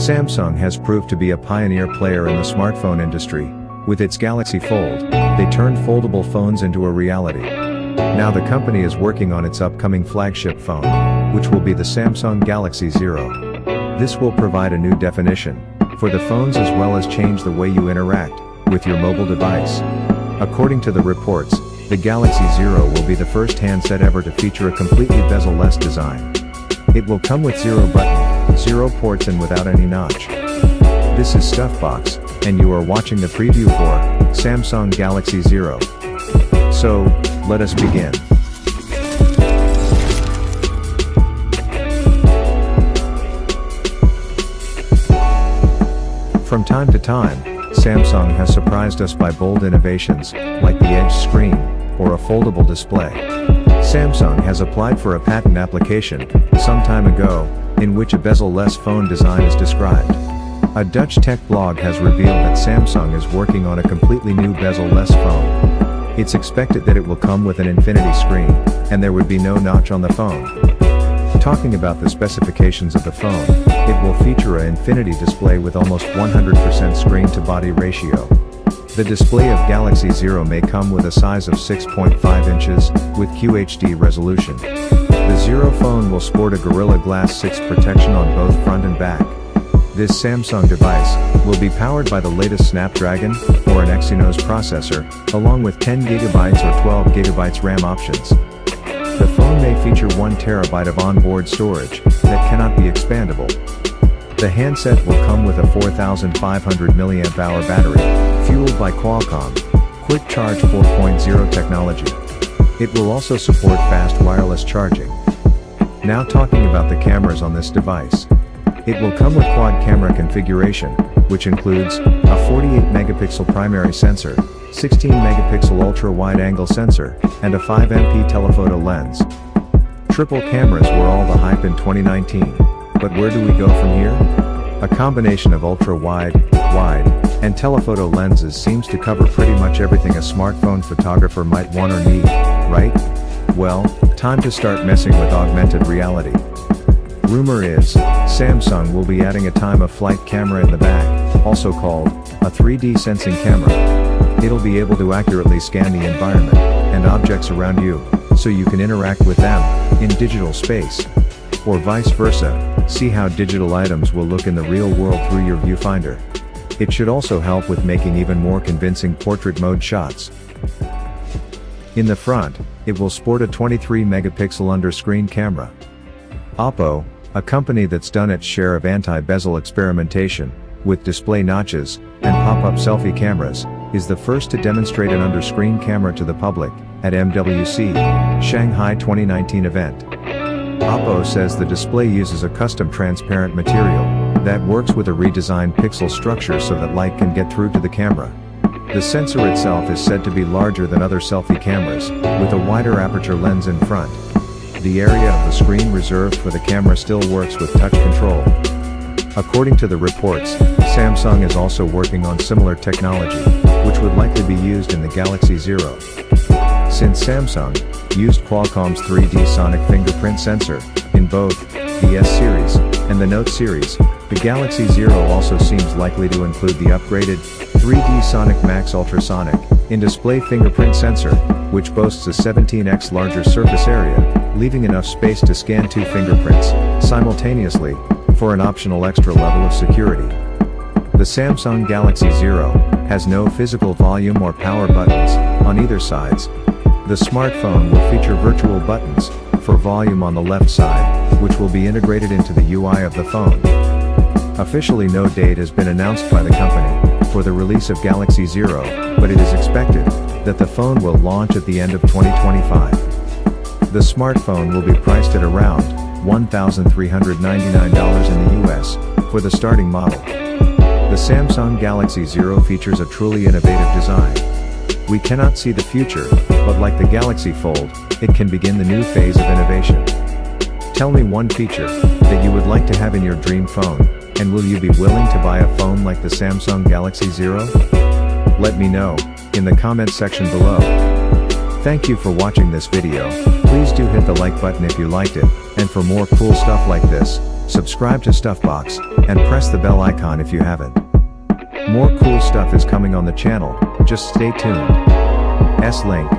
Samsung has proved to be a pioneer player in the smartphone industry. With its Galaxy Fold, they turned foldable phones into a reality. Now the company is working on its upcoming flagship phone, which will be the Samsung Galaxy Zero. This will provide a new definition for the phones as well as change the way you interact with your mobile device. According to the reports, the Galaxy Zero will be the first handset ever to feature a completely bezel-less design. It will come with zero button, zero ports and without any notch. This is Stuffbox, and you are watching the preview for Samsung Galaxy Zero. So, let us begin. From time to time, Samsung has surprised us by bold innovations, like the Edge screen, or a foldable display. Samsung has applied for a patent application, some time ago, in which a bezel-less phone design is described. A Dutch tech blog has revealed that Samsung is working on a completely new bezel-less phone. It's expected that it will come with an infinity screen, and there would be no notch on the phone. Talking about the specifications of the phone, it will feature an infinity display with almost 100% screen-to-body ratio. The display of Galaxy Zero may come with a size of 6.5 inches, with QHD resolution. The Zero phone will sport a Gorilla Glass 6 protection on both front and back. This Samsung device will be powered by the latest Snapdragon, or an Exynos processor, along with 10GB or 12GB RAM options. The phone may feature 1TB of onboard storage that cannot be expandable. The handset will come with a 4500 mAh battery, fueled by Qualcomm Quick Charge 4.0 technology. It will also support fast wireless charging. Now talking about the cameras on this device. It will come with quad camera configuration, which includes a 48-megapixel primary sensor, 16-megapixel ultra-wide-angle sensor, and a 5MP telephoto lens. Triple cameras were all the hype in 2019, but where do we go from here? A combination of ultra-wide, wide, and telephoto lenses seems to cover pretty much everything a smartphone photographer might want or need, right? Well, time to start messing with augmented reality. Rumor is, Samsung will be adding a time-of-flight camera in the back, also called a 3D sensing camera. It'll be able to accurately scan the environment and objects around you, so you can interact with them in digital space. Or vice versa, see how digital items will look in the real world through your viewfinder. It should also help with making even more convincing portrait mode shots. In the front, it will sport a 23-megapixel under-screen camera. Oppo, a company that's done its share of anti-bezel experimentation, with display notches and pop-up selfie cameras, is the first to demonstrate an under-screen camera to the public at MWC Shanghai 2019 event. Oppo says the display uses a custom transparent material that works with a redesigned pixel structure so that light can get through to the camera. The sensor itself is said to be larger than other selfie cameras, with a wider aperture lens in front. The area of the screen reserved for the camera still works with touch control. According to the reports, Samsung is also working on similar technology, which would likely be used in the Galaxy Zero. Since Samsung used Qualcomm's 3D sonic fingerprint sensor in both the S series and the Note series, the Galaxy Zero also seems likely to include the upgraded 3D Sonic Max Ultrasonic in-display fingerprint sensor, which boasts a 17x larger surface area, leaving enough space to scan 2 fingerprints simultaneously for an optional extra level of security. The Samsung Galaxy Zero has no physical volume or power buttons on either sides. The smartphone will feature virtual buttons for volume on the left side, which will be integrated into the UI of the phone. Officially, no date has been announced by the company for the release of Galaxy Zero, but it is expected that the phone will launch at the end of 2025. The smartphone will be priced at around $1,399 in the US for the starting model. The Samsung Galaxy Zero features a truly innovative design. We cannot see the future, but like the Galaxy Fold, it can begin the new phase of innovation. Tell me one feature that you would like to have in your dream phone, and will you be willing to buy a phone like the Samsung Galaxy Zero? Let me know in the comments section below. Thank you for watching this video. Please do hit the like button if you liked it, and for more cool stuff like this, subscribe to Stuffbox, and press the bell icon if you haven't. More cool stuff is coming on the channel, just stay tuned. S link.